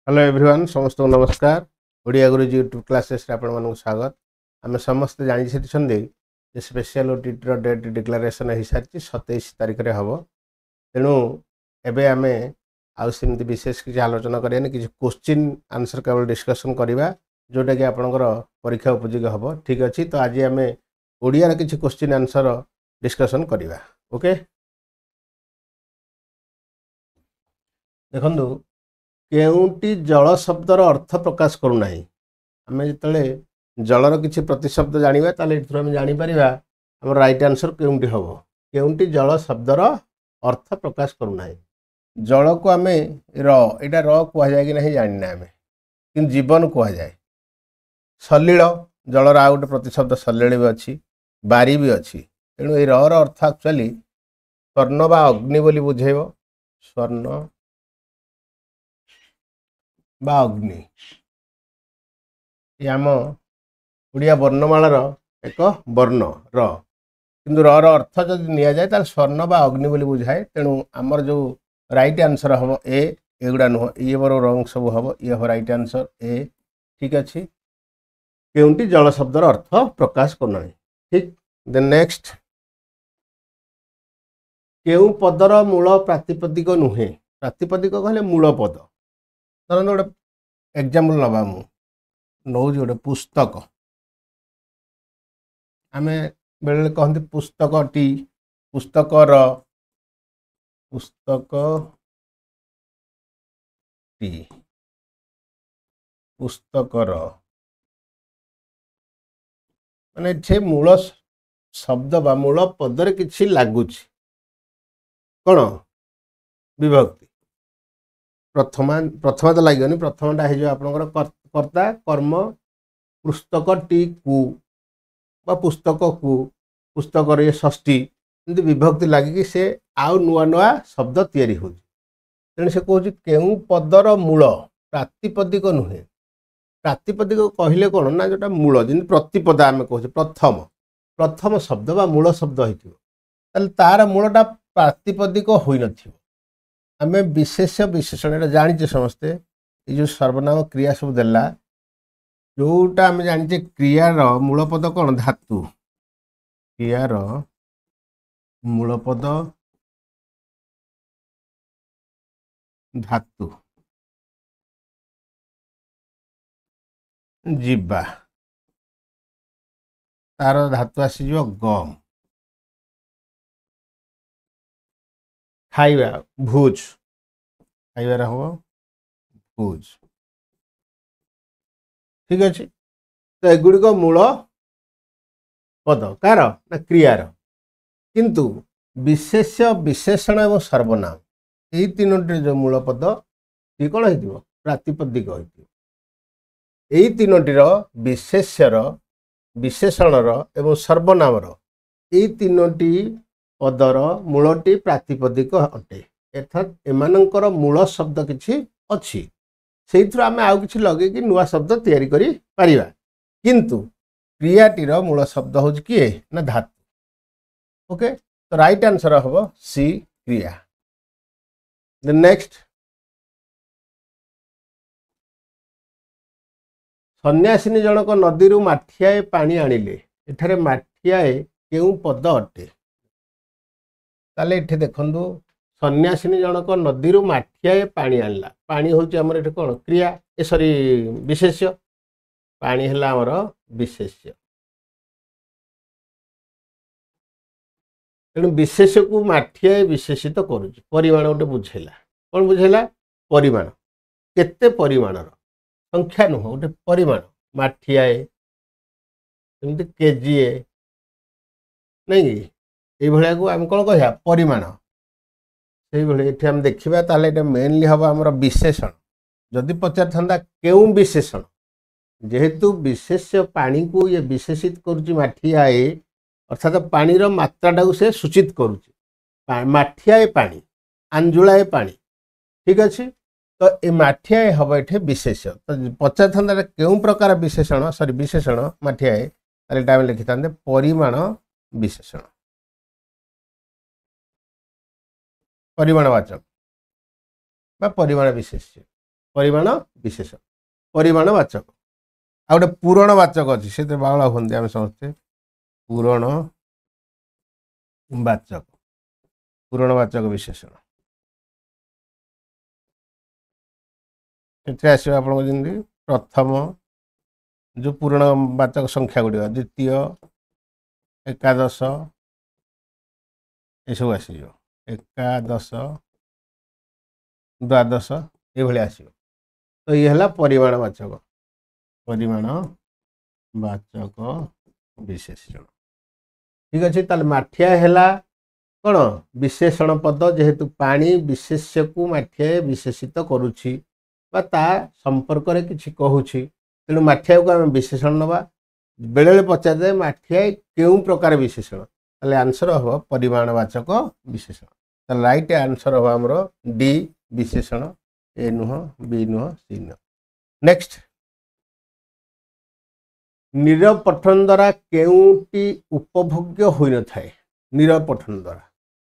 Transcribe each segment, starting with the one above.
Hello everyone समस्त को नमस्कार। ओडिया गुरुजी यूट्यूब क्लासेस आपण मानक स्वागत। आम समस्ते जानी जे स्पेशल ओटीटी डेट डिक्लेरेशन हो सारी 27 तारिख में हम तेणु एबे आमे आउ सेमती विशेष किसी आलोचना करें कि क्वेश्चन आंसर केवल डिस्कसन करवा जोटा कि आपंकर परीक्षा उपयोगी हम। ठीक अच्छे तो आज आम ओडिया किसी क्वेश्चन आंसर डिस्कसन करवा। ओके देखो केउटी जल शब्दर अर्थ प्रकाश करूना आम जो जलर किसी प्रतिशब्द जाना आम जापर आम राइट आंसर केउटी हम। केउटी जल शब्दर अर्थ प्रकाश करूना जल को आम रईटा कह जाए कि नहीं जाना आम कि जीवन कह जाए। सलील जलर आ गए प्रतिशब्द सलील भी अच्छी बारी भी अच्छी तेणु ये अर्थ एक्चुअली स्वर्ण बा अग्नि बोली बुझेब। स्वर्ण बा अग्नि ये आम ओडिया वर्णमालार एक वर्ण किंतु अर्थ जब नि जाए स्वर्ण बा अग्नि बोली बुझाए। तेणु आमर जो राइट आंसर हम एगुड़ा नुह ये बर रंग सब हम ये हम राइट आंसर ए। ठीक अच्छे केउटी जल शब्दर अर्थ प्रकाश करना। ठीक देन नेक्स्ट केउ पदर मूल प्रातिपदिक नुहे। प्रातिपदिक कहले मूल पद धरन गोटे एग्जाम्पल नवा मु नौ गोटे पुस्तक आम बेले कहते पुस्तकटी पुस्तकर पुस्तकटी पुस्तकर माने मूल शब्द बा मूल पदर किछि लागुछि कौन विभक्ति प्रथमा तो लगे प्रथमटा हो आपंकर कर्ता कर्म पुस्तकटी को पुस्तक को पुस्तक ये षष्ठी एमती विभक्ति लगिकी से आउ नुआ नुआ शब्द तैयारी हो। तेणु से कौन केउ पदर मूल प्रातिपदिक नुहे। प्रातिपदिक कहले कौन ना जोटा मूल जमी प्रतिपद आम कहे प्रथम प्रथम शब्द बा मूल शब्द हो तार मूलटा प्रातिपदिक हो न। आम विशेष विशेषण जाने समस्ते ये जो सर्वनाम क्रिया सब देला जोटा आम जाने क्रियार मूलपद कौन धातु क्रियार मूलपद धातु जीवा तार धातु आसीज गम खाइबा भोज खाइबार हम भोज। ठीक अच्छे तो एगुड़िक मूल पद कार ना क्रियार किंतु विशेष विशेषण एवं सर्वनाम यही तीनोटी जो मूल पद ये कौन हो प्रातिपदिक हो। यही तीनोटीर विशेष्यर विशेषणर एवं सर्वनामर यही तीनोटी पदर मूलटी प्रातिपदिक अटे अर्थात एमानंकर मूल शब्द किछि अछि से आम आउ कि लगे कि नुआ शब्द तैयारी करि परिबा किंतु क्रियाटीर मूल शब्द हो किए ना धातु। ओके तो राइट आंसर हम सी क्रिया। नेक्स्ट सन्यासिनी जनक नदी माठियाए पानी आनिले एठारे माठियाए केउ पद अटे ताले एठे देखंदु सन्यासिनी जनक नदी माठियाए पानी आनला पानी होची हमर एठे कोन क्रिया ए सॉरी विशेष्य पानी हला हमर विशेष्य। तेणु विशेष्य को माठियाए विशेषित करूची परिमाण गोटे बुझेला कौन बुझेला परिमाण केते परिमाणर संख्या नुह गोटे परिमाण माठियाए एमती केजीए नहीं ये भाया को आम कौन कह परिमाण से आम देखा ताले मेनली हम आम विशेषण जदि पचार था केउ विशेषण जेहेतु विशेष पानी को ये विशेषित करुच्ची माठियाए अर्थात पानीर मात्राटा से सूचित करुच्ची माठियाए पानी आंजुलाए पानी। ठीक अच्छे तो ये माठियाए हम ये विशेष तो पचार था केउ प्रकार विशेषण सॉरी विशेषण माठियाए आम लिखि था परिमाण विशेषण परिमाणवाचक बा परिमाण विशेष्य परिमाण विशेषण परिमाणवाचक आ गोटे पूरणवाचक अच्छी से बावला हमें आम समस्ते पूरणवाचक विशेषण आस प्रथम जो पूरणवाचक संख्या गुड़िक द्वितीय एकादश यू आस एकादश द्वादश ये आस तो ये है परिमाणवाचक विशेषण ठीक अच्छे ताल माठिया है कौन विशेषण पद जेहेतु पानी विशेष्य को माठिया विशेषित करुच्ची संपर्क रे किछि कहूछि तेणु माठिया को आम विशेषण नवा बेले पचार जाए माठिया केउं प्रकार विशेषण ताले आंसर हम परिमाणवाचक विशेषण ताले राइट आंसर हम हमर डी विशेषण ए नुह बी नुह सी नुह नेक्स्ट नीरव पठन द्वारा केउंटी उपभोग्य होई न थाए नीरव पठन द्वारा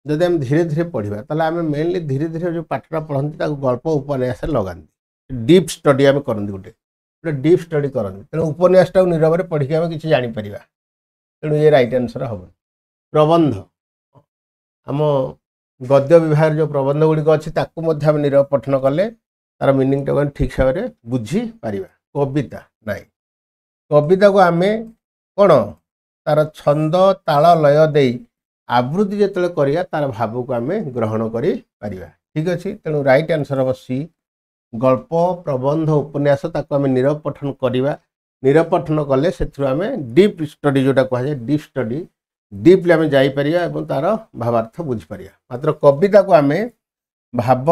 जदि हम धीरे धीरे पढ़ा ताले आम मेनली धीरे धीरे जो पाठटा पढ़ती गल्प उपन्यास लगाती डीप स्टडी आम करती गोटे डीप स्टडी करती तेणु उपन्यासटा नीरव पढ़ी आम कि जापर तेणु ये राइट आंसर हम प्रबंध आम गद्य विभाग जो प्रबंध गुड़िक अच्छी आम नीरव पठन कले तार मीनिंग टाक ठीक भाव में बुझीपर कविता नाई कविता को आम कौन तार छंद ताल लय दे आवृत्ति जो करिया तार भाव को आम ग्रहण कर ठीक अच्छे तेणु राइट आंसर हम सी गल्प प्रबंध उपन्यास ताको आम नीरव पठन करवा नीरव पठन कले से आम डीप स्टडी जोटा कहुए डीप स्टडी डीपली आम जापर तार भावार्थ बुझीपर मात्र कविता को आम भाव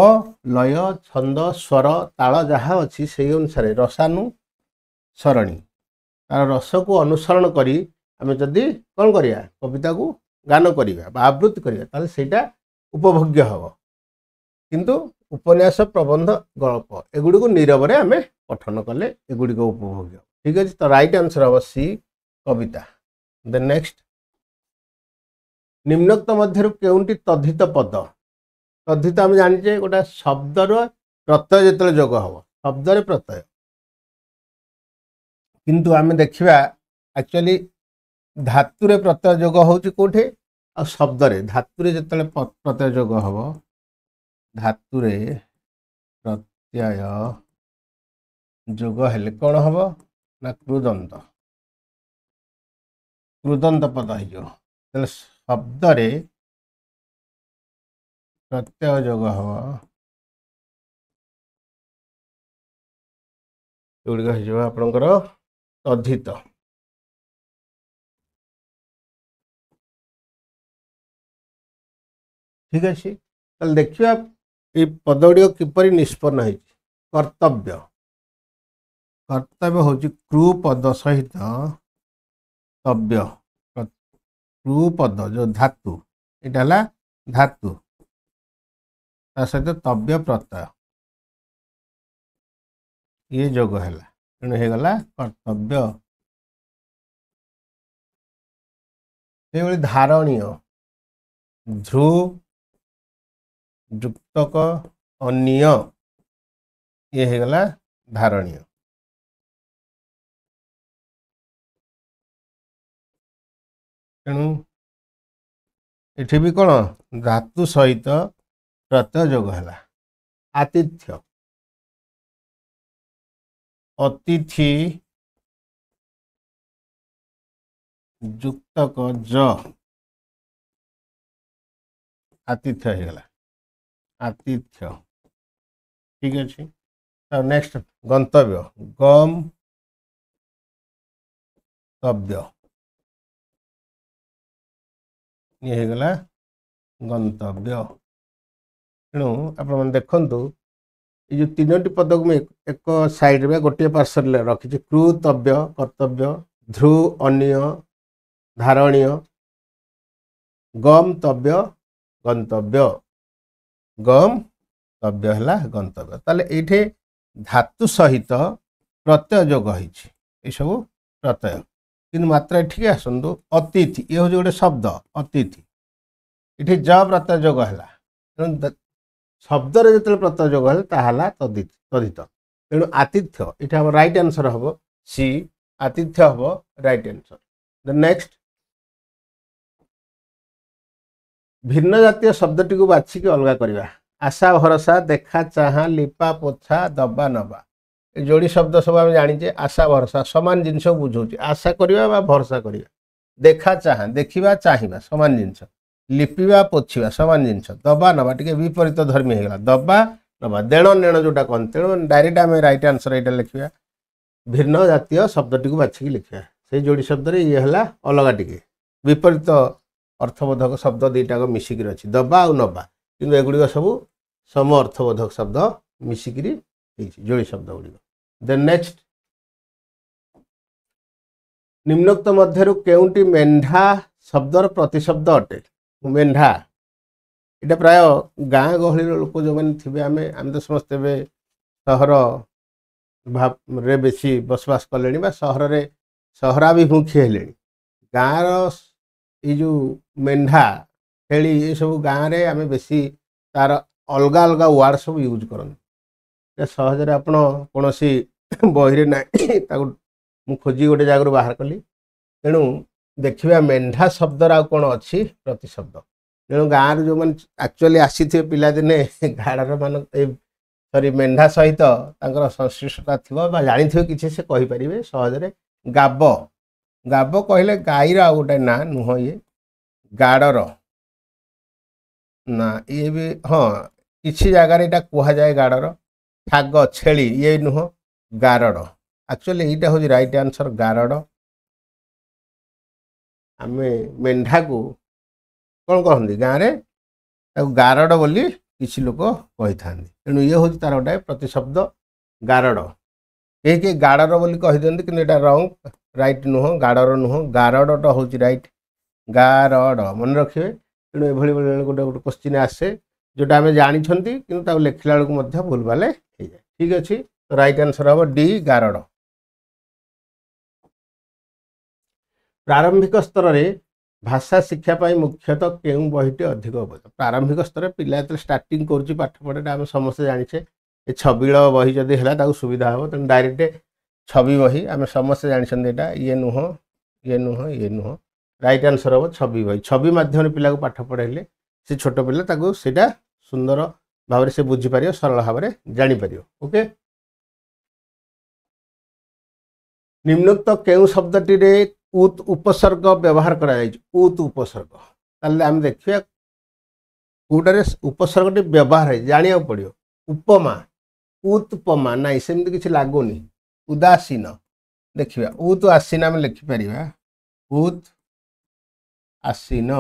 लय छंद स्वर ताल जहाँ अच्छी से अनुसार रसानु सरणी तार रस को अनुसरण करी आम जदि कौन करिया कविता को गान करिया आवृत्ति करिया ताले सेटा उपभोग्य हम किंतु उपन्यास प्रबंध गल्प एगुड़ी को नीरव आम पठन कले एगुड़ी उपभोग्य ठीक अच्छे तो राइट आंसर हम सी कविता देन नेक्स्ट निम्नोक्त मध्य केउंटी तद्धित पद तद्धित आम जाने गोटे शब्दर प्रत्यय जो जोग हम शब्दर प्रत्यय किंतु आम देखा एक्चुअली धातुरे प्रत्यय जोग होउची कोठे आ शब्दरे धातुरे जतले प्रत्यय जोग हम धातुरे प्रत्यय जोग हेले कौन हम ना कृदंत पद हो शब्दरे प्रत्यय जोग हम एगुड़िक हो आपणकर तद्धित ठीक अच्छे ताल देखिए ये पद गुड़िक किपर निष्पन्न हो कर्तव्य कर्तव्य हूँ क्रू पद सहित तव्य क्रू पद जो धातु यहाँ धातु सहित तव्य प्रत्यय ये जोग है तेणु होगला कर्तव्य धारणीय ध्रु जुक्तक अन्य ये होगला धारणीय तेणु ये भी कौन धातु सहित प्रत्यय जोग है आतिथ्य अतिथि जुक्तक ज आतिथ्य होगला आतिथ्य ठीक अच्छे नेक्स्ट गंतव्य गम तव्य ये होगला गंतव्य तेणु आप देखु ये जो तीनोटी पद को मैं एक साइड में गोटे पार्श्व रखी कृतव्य कर्तव्य ध्रु अन्य धारणीय गम तव्य गंतव्य गम तव्य है गंतव्य ताले ये धातु सहित प्रत्यय जोग हो सब प्रत्यय कि मात्र ये आसतु अतिथि ये हूँ गोटे शब्द अतिथि ये ज प्रत्यय जोग है तेणु शब्द जो प्रत्यय जोग है तद्धित तेणु आतिथ्य ये हम राइट आंसर हम सी आतिथ्य हम राइट आंसर। द नेक्स्ट भिन्न जातीय शब्दटी को बाछिक अलग करवा आशा भरोसा देखा चाहा लिपा पोछा दबा नबा जोड़ी शब्द सब आम जाचे आशा भरोसा सामान जिनस बुझाऊँ आशा करवा भरोसा करवा देखा चाहा देखा चाहिए सामान जिनस लिपिवा पोछा सामान जिनस दबा नबा टे विपरीत धर्मी होगा दबा नबा देण नेण जोटा कहते तेणु डायरेक्ट आम रईट आंसर यहाँ लिखा भिन्न जातीय शब्दटी को बाछिक लिखा से जोड़ी शब्द ये है अलग टे विपरीत अर्थबोधक शब्द दुईटाक मिसिक अच्छी दबा आ नबा कि एगुड़िक सब सम अर्थबोधक शब्द मिसिक जोड़ी शब्द गुड़िक। देन नेक्स्ट निम्नोक्त मध्यरु केउंटी मेंढा शब्दर प्रतिशब्द अटे मेंढा इटा प्राय गाँ गहली लोक जो मैंने थे आम तो समस्ते सहर भाव रे बेसी बसवास कले सहर रे सहराभिमुखी हेले गाँव ये जो मेंढा छेली ये सब गाँव में आम बेसी तार अलग अलग वार्ड सब यूज करते सहजरे आप कौन बही ना मु खोजी गोटे जगह बाहर कली तेणु देखा मेंढा शब्दर आ कौन अच्छी प्रतिशब्द तेणु गाँव जो मैंने एक्चुअली आसी थे पिलादिने गाड़र मान सरी मेंढा सहित संश्लिष्टता थी जानी थे किसी से कहींपर सहजरे गाब गाब कहले गाईर आ गोटे ना नुह ये गाड़र ना ये भी हाँ किसी जगार यहाँ कहुए गाड़र ठाग छेली ये नुह गारड़ एक्चुअली यहाँ हूँ राइट आंसर गारड़ आम मेंढा को कौन कहते गाँव में गारड़ बोली किसी लोक कही था तेणु ये हूँ तार गोटे प्रतिशब्द गारड़ कहीं गाड़र बोली कही दिखती कि रंग राइट नुह गाड़र नुह गारड़टा हूँ राइट गारड़ मन रखिए तेणु ये गोटे गोटे क्वेश्चन आसे जोटा आम जानी कि लिखला बेलू भूल भाले हो जाए ठीक अच्छे तो राइट आंसर हम डी गारड़। प्रारंभिक स्तर में भाषा शिक्षापी मुख्यतः केउं बहीटी अधिक उपयोग प्रारंभिक स्तर पिला जो स्टार्टिंग कर पाठ पढ़ा आम समस्ते जाचे ये छविल बही जदि है सुविधा हम तेणु डायरेक्ट छवि बही आम समस्ते जानते यहाँ ये नुह ये नुह ये नुह राइट आंसर हम छवि बही छवि मध्यम पिला को पाठ पढ़ाइले से छोट पिला से सुंदर भाव से बुझीपर सरल भाव में जापर ओके। निम्नोक्त केउं शब्दटी रे उत उपसर्ग व्यवहार करा उत उपसर्ग ताले आम देखिए कौटारे उपसर्गटी व्यवहार है जाना पड़ो उपमा उत्पमा ना सेमती किसी लगुनि उदासीन देखिए उत आसीन आम लिखिपर उत आसीन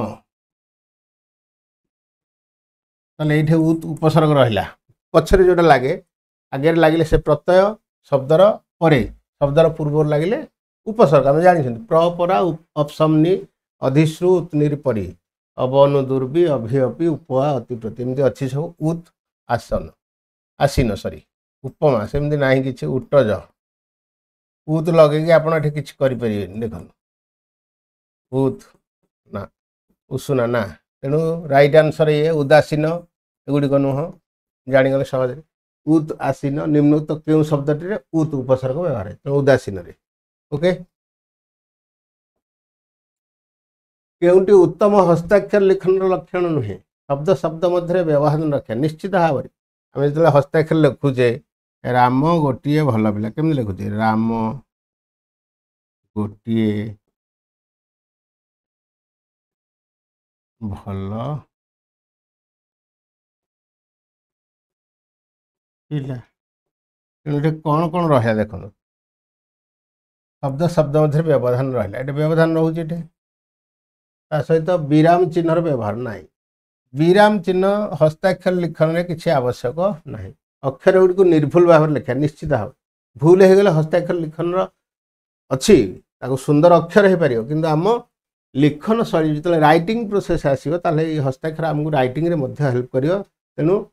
ये उत उपसर्ग रहा पछरे जोटा लगे आगे लगे से प्रत्यय शब्दर परे शब्दर पूर्व लगे उपसर्ग आम जानी प्रपरा अपसमनी अधिश्रुत निरपरी अवन दुर्बी अभिअपी उपवा अतिप्रति एमती अच्छी सब उत आसन आसीन सॉरी उपमा सेमती ना कि उटज उत लगे आप कि देख उत ना उषुना ना तेणु राइट आंसर ये उदासीन एगुड़िक नुह जागले सहज उत आसीन निम्नोक्त क्यों शब्दटी उत उपसर्ग व्यवहार है तेणु उदासीन ओके। केउंटी उत्तम हस्ताक्षर लिखन लक्षण नुहे शब्द शब्द मध्य व्यवहार रक्षा निश्चित भाव में आम जो हस्ताक्षर लिखुचे राम गोटे भल पिला केमती लिखुचे राम गोटे भल पिला तेणु कौन कौन रहा देख शब्द शब्द मध्य व्यवधान रहा ये व्यवधान रोचे सहित विराम चिन्हर व्यवहार ना विराम चिन्ह हस्ताक्षर लिखन में किसी आवश्यक ना अक्षर गुड़ी को निर्भुल भाव में लिखा निश्चित भाव भूल हो गले हस्ताक्षर लिखन अच्छी सुंदर अक्षर हो पार कि आम लिखन शैली जो राइटिंग प्रोसेस आसो हस्ताक्षर आमको रईटिंग हेल्प कर तेणु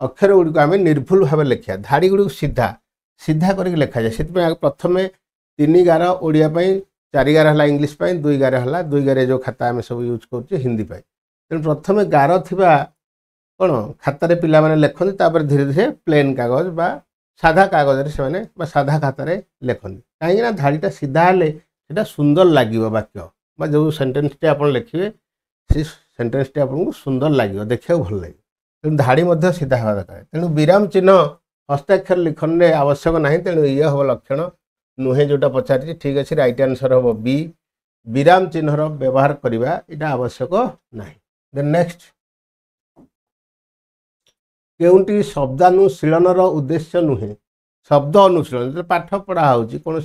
अक्षर गुड़ी को आम निर्भुल भाव लिखा धाड़ी गुड़ी सीधा सीधा करके लिखा जाए से प्रथम 3 गार ओडियापाई 4 गार है इंग्लीश 2 गार है 2 गार जो खाता आम सब यूज कर हिंदी तेणु प्रथम गार थी कौन खातार पिला लिखते धीरे धीरे प्लेन कागज बा साधा कागज से साधा खातार लिखती कहीं धाड़ीटा सीधा हेले से सुंदर लगे वाक्य जो सेन्टेन्सटी आप लिखे से सेन्टेन्सटी आपको सुंदर लगे देखा भल लगे तेणु धाड़ी सीधा हवा दरकार तेणु विराम चिन्ह हस्ताक्षर लिखन में आवश्यक ना तेणु ये हम लक्षण नुहे जोटा पचार ठीक अच्छे रईट आंसर हम बी विराम चिन्हर व्यवहार करने यहाँ आवश्यक ना। देन नेक्स्ट केउंटी शब्दानुशीलनर उद्देश्य नुहे शब्द अनुशीलन जो पाठ पढ़ा हो कौन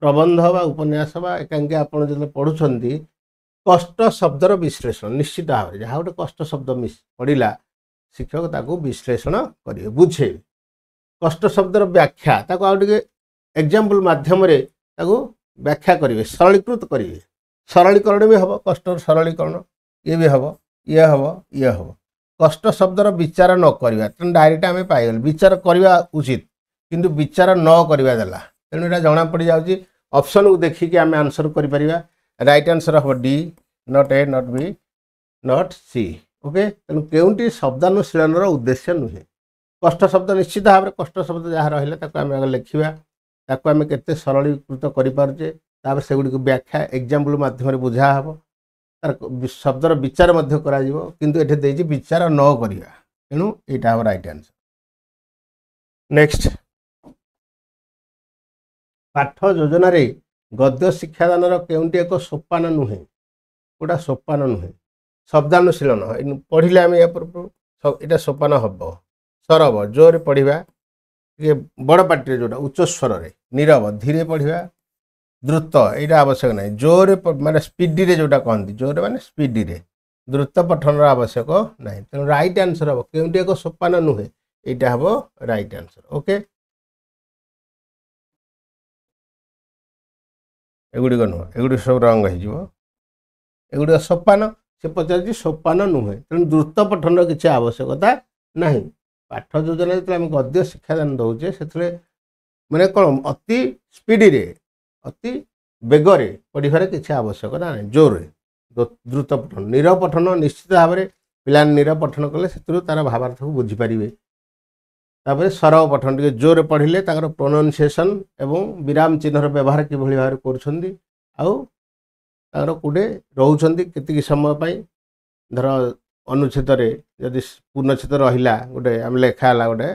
प्रबंध बा उपन्यास बा एकांकी आपड़ जो पढ़ुंट कष्ट शब्दर विश्लेषण निश्चित भाव में जहाँ गोटे कष्ट शब्द पढ़ला शिक्षक ताकू विश्लेषण करेंगे बुझे कष्ट शब्दर व्याख्या आगे एग्जाम्पल मध्यम व्याख्या करेंगे सरलीकृत करेंगे सरलीकरण भी हम कष्ट सरलीकरण ये भी हम ये हम ये हम कष्ट शब्दर विचार न करवा तेणु डायरेक्ट आम पाइगल विचार करवा उचित किंतु विचार न करवा देला तेणु यहाँ जना पड़ जाऊँगी ऑप्शन को देखिए आम आंसर करें राइट आंसर हम D not A not B not C okay तेणु केउंटी शब्दानुशीलनर उद्देश्य नुहे कष्ट शब्द निश्चित भाव में कष्ट शब्द जहाँ रहा आम लिखा ताको आम केते सरलीकृत करें तापर से गुड़ी व्याख्या एग्जाम्पल मध्यम बुझा हम तार शब्दर विचार किंतु एठे देजी विचार न करवा तेणु यहाँ हम राइट आंसर। नेक्स्ट पाठ योजन गद्य शिक्षादान केउंटी एक सोपान नुहे गोटा सोपान नुहे शब्दानुशीलन पढ़ले आम या सोपान हम सरब जोर पढ़ा ये बड़ पार्टी जोटा उच्च स्वर रे नीरव धीरे पढ़ा द्रुत यहाँ आवश्यक ना जोर माने स्पीडी रे जोटा कहती जोर माने स्पीडी रे द्रुत पठन आवश्यक ना तेणु राइट आंसर हम केउंटी एक सोपान नुहे यहाँ हम राइट आंसर। ओके एगुड़िक नुह एगुड़ी सब रंग होगुड़ सोपान से पचार सोपान नुहे तेणु द्रुत पठन किसी आवश्यकता ना पाठ योजना जो आम गद्य शिक्षादान दौचे से मैंने कौन अति स्पीडी रे अति बेगरे पढ़ार किसी आवश्यकता ना जोर द्रुत पठन नीरव पठन निश्चित भाव में पिला नीरव पठन कले से तार भावार्थ को बुझीपारे तापर सरव पठन टे जोर पढ़ले प्रोनाउंसिएशन एवं विराम चिन्हर व्यवहार कि भाव कर कौटे रोचे केतिक समय धर अनुच्छेद जदि पूर्णच्छेद रहा गोटे आम लेखाला गोटे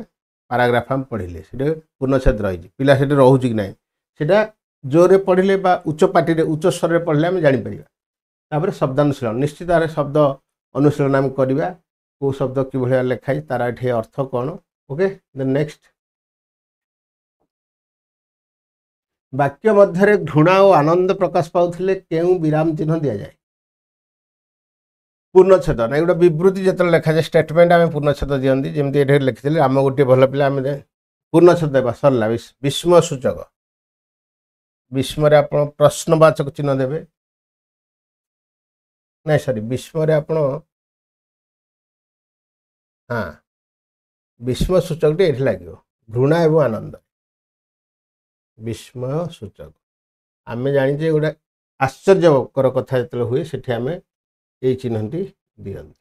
पाराग्राफ आम पढ़ले से पूर्णच्छेद रही पिला से रोचे कि ना से जोरे पढ़ले उच्च पार्टी उच्च स्वर में पढ़ले आम जापर शब्दानुशीलन निश्चित भाव शब्द अनुशीलन आम करवा कौ शब्द कि लेखाई तार ये अर्थ कौन। ओके देन नेक्स्ट वाक्य मध्य घृणा और आनंद प्रकाश पाउथिले केउ विराम चिन्ह दि जाए पूर्णच्छेद ना गोटे विवृत्ति जो लिखा जाए स्टेटमेंट आम पूर्णच्छेद दिखती जमी ये लिखी आम गोटे भल पिला आम पूर्णच्छेद देवा सरला विस्मय सूचक विस्मय आप प्रश्नवाचक चिन्ह देवे नहीं सॉरी विस्मय आप हाँ विस्मय सूचक ये लगे घृणा एवं आनंद विस्मय सूचक आम जाने गोटे आश्चर्यकर कथा जो हुए से आम ये चिन्हटी दिखती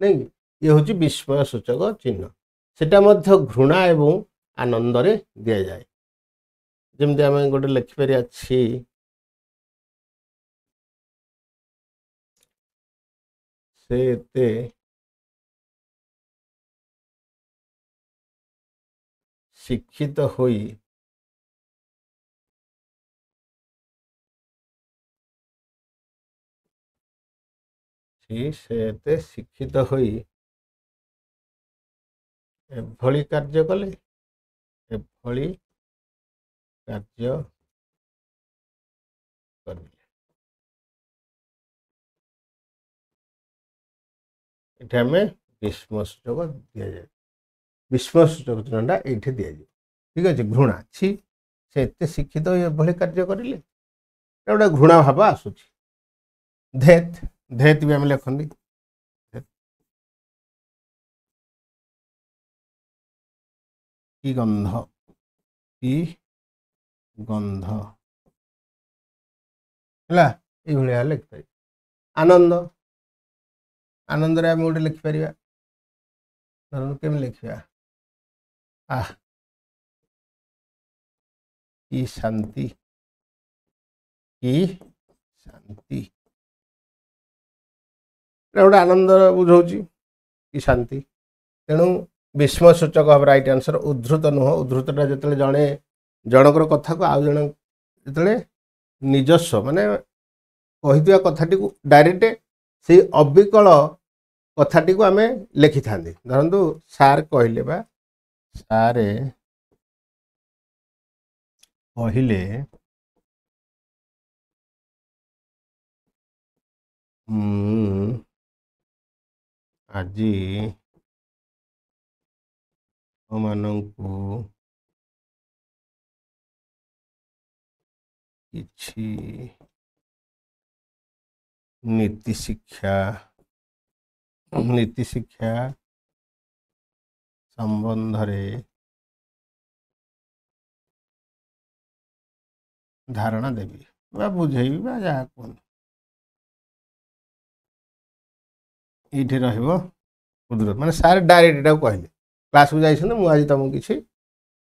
नहीं ये हूँ विस्मय सूचक चिन्ह सेटा मध्य घृणा एवं आनंद रे दि जाए जमती आम गोटे लिखिपारे अच्छी से शिक्षित होई से शिक्षित होई एभली कार्य कले एभली कार्य करले ये आम विस्मय सूचक दि जाए विस्मय सूचक चिन्हटा ये दि जाए ठीक अच्छे घृणा छी से एत शिक्षित एभली कार्य करें गोटे घृणा भाव आसूची धेत धेत भी आम लिखती कि गंध कि गंध है लिखिपार आनंद आनंद आम गोटे लिखिपर केम लिखा कि शांति कि शांति गोटे आनंद बुझाऊँ कि शांति तेणु विस्मय सूचक भाव राइट आंसर उद्धृत नुह उद्धृतटा जो जड़े जनकर कथा को आउ जन जो निजस्व माने कही कथाटी को डायरेक्ट से अविकल कथाटी को आम लिखि था धरतु सार कहले बा सारे कहले আজি मानंकु किछि नीति शिक्षा संबंध रे धारणा देवी बा बुझेबी बा जहाँ कहूँ ये रुद्र माने सारे डायरेक्ट एटा कहले क्लास को जाइछन मुझे तुमको किसी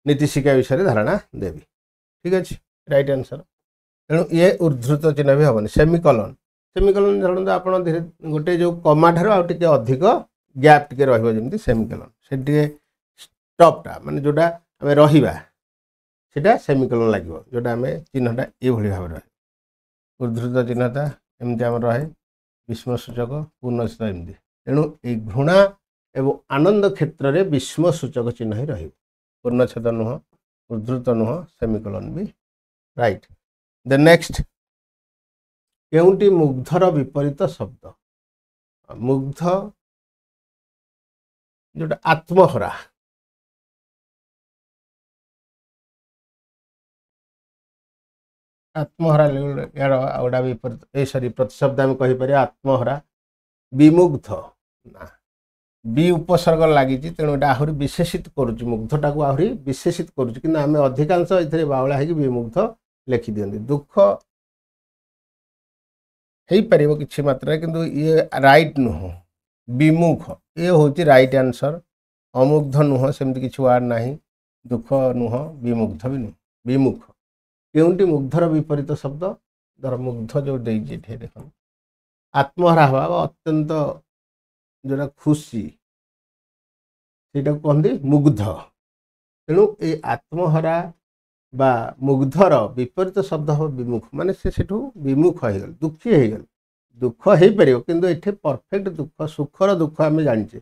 नीति शिक्षा विषय धारणा देवी ठीक अच्छे राइट आंसर तेणु ये उद्धृत चिन्ह भी हेनी सेमिकलन धरते आप धीरे गोटे जो कमा ठार आगे अधिक गैप टे रही सेमिकलन से स्टपटा माने जोटा आम रहा सेमिकलन लगे जोटा आम चिन्हटा ये भाव रहे उद्धृत चिन्हटा एमती आम रहे विस्मय सूचक पूर्णस्थ एमती तेणु ये घृणा एवं आनंद क्षेत्र में विस्मय सूचक चिन्ह ही रही पूर्णछेद नुह उद्धृत नुह सेमिकलन भी राइट द नेक्स्ट केउंटी मुग्धर विपरीत शब्द मुग्ध जोटा आत्महरा आत्महरा यार विपरीत सॉरी प्रतिशब्द आम कहीपर आत्महरा विमुग्ध ना बी उपसर्ग लगी तेणु ये आहरी विशेषित करुच्च मुग्धटा को आहरी विशेषित करुच्च कि आम अधिकांश ये बावला है विमुग्ध लिखि दिखती दुख हो पार कि मात्रा किंतु ये राइट नुह विमुख ये हूँ राइट आंसर अमुग्ध नुह सेमती किसी वार्ड ना दुख नुह विमुग्ध भी नुह विमुख केउंटी मुग्धर विपरीत शब्द धर मुग्ध जो देख आत्महरा हवा अत्यंत जोटा खुशी से कहते मुग्ध तेणु ये आत्महरा बा मुग्धर विपरीत शब्द हम विमुख माने से विमुख हो गल दुखी हो गल दुख हो पार किंतु ये परफेक्ट दुख सुखर दुख आम जाचे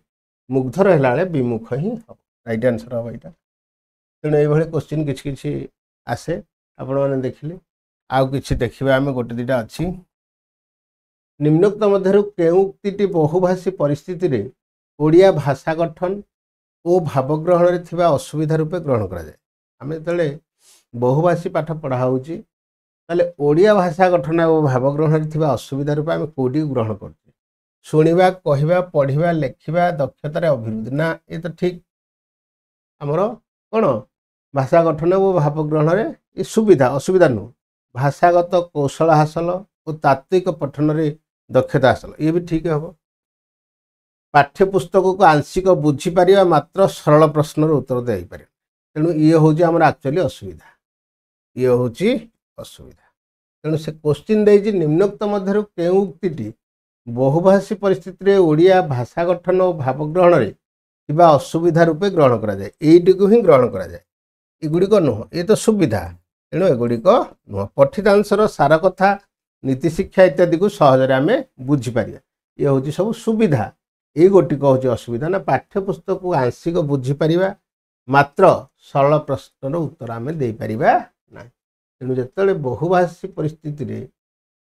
मुग्धर है विमुख ही हम राइट आंसर हम यहाँ तेणु ये क्वेश्चन किसी आसे आपण मैंने देखिले आउ किसी देखा आम गोटे दुटा अच्छी निम्नोक्त मध्य केउक्ति बहुभाषी परिस्थिति रे ओडिया भाषा गठन और भावग्रहण में असुविधा रूपे ग्रहण करा जाए आम जो बहुभाषी पाठ पढ़ाऊँ ताले ओडिया भाषा गठन और भावग्रहण में असुविधा रूपे आम कौटी ग्रहण कर शुणा कहवा पढ़ा लेखा दक्षतार अभिवृद्धि ना ये तो ठीक आमर कौन भाषा गठन और भावग्रहण में ये सुविधा असुविधा नुह भाषागत कौशल हासिल और तात्विक पठन में दक्षता हासिल ये भी ठीक हम पाठ्यपुस्तक को आंशिक बुझीपर मात्र सरल प्रश्न उत्तर दे पार तेणु ये हूँ आम एक्चुअली असुविधा ये हूँ असुविधा तेणु से क्वेश्चन दे निम्नोक्त मध्य केउक्ति बहुभाषी परिस्थिति रे ओडिया भाषा गठन और भावग्रहण में असुविधा रूपे ग्रहण करा जाए यही को ही ग्रहण करा जाए एगुड़िक नुह ये तो सुविधा तेणु एगुड़िक नुह पठितांशर सार कथा नीति शिक्षा इत्यादि को सहज आम बुझीपर ये हूँ सब सुविधा ये गोटिक हूँ असुविधा ना पाठ्यपुस्तक को आंशिक बुझीपर मात्र सरल प्रश्नर उत्तर आम दे पार ना तेणु जो बहुभाषी परिस्थिति रे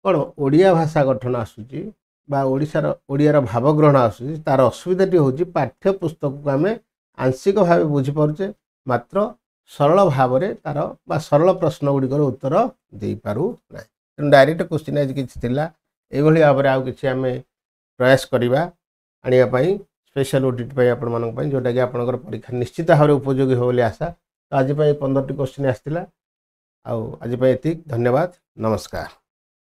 कौन ओडिया भाषा गठन आसूची बा ओडियार भावग्रहण आसूची तार असुविधाटी हूँ पाठ्यपुस्तक को आम आंशिक भाव बुझीपारे मात्र सरल भाव में तार बा सरल प्रश्न गुड़िकर उत्तर दे पारू ना तेणु डायरेक्ट क्वेश्चन आज किसी ये भाव में आउ कि आम प्रयास करवा आने स्पेशल ओटीटी आपण जोटा कि आपंकर परीक्षा निश्चित भाव में उपयोगी हो आशा तो आज 15टी क्वेश्चन आसाला आज धन्यवाद नमस्कार।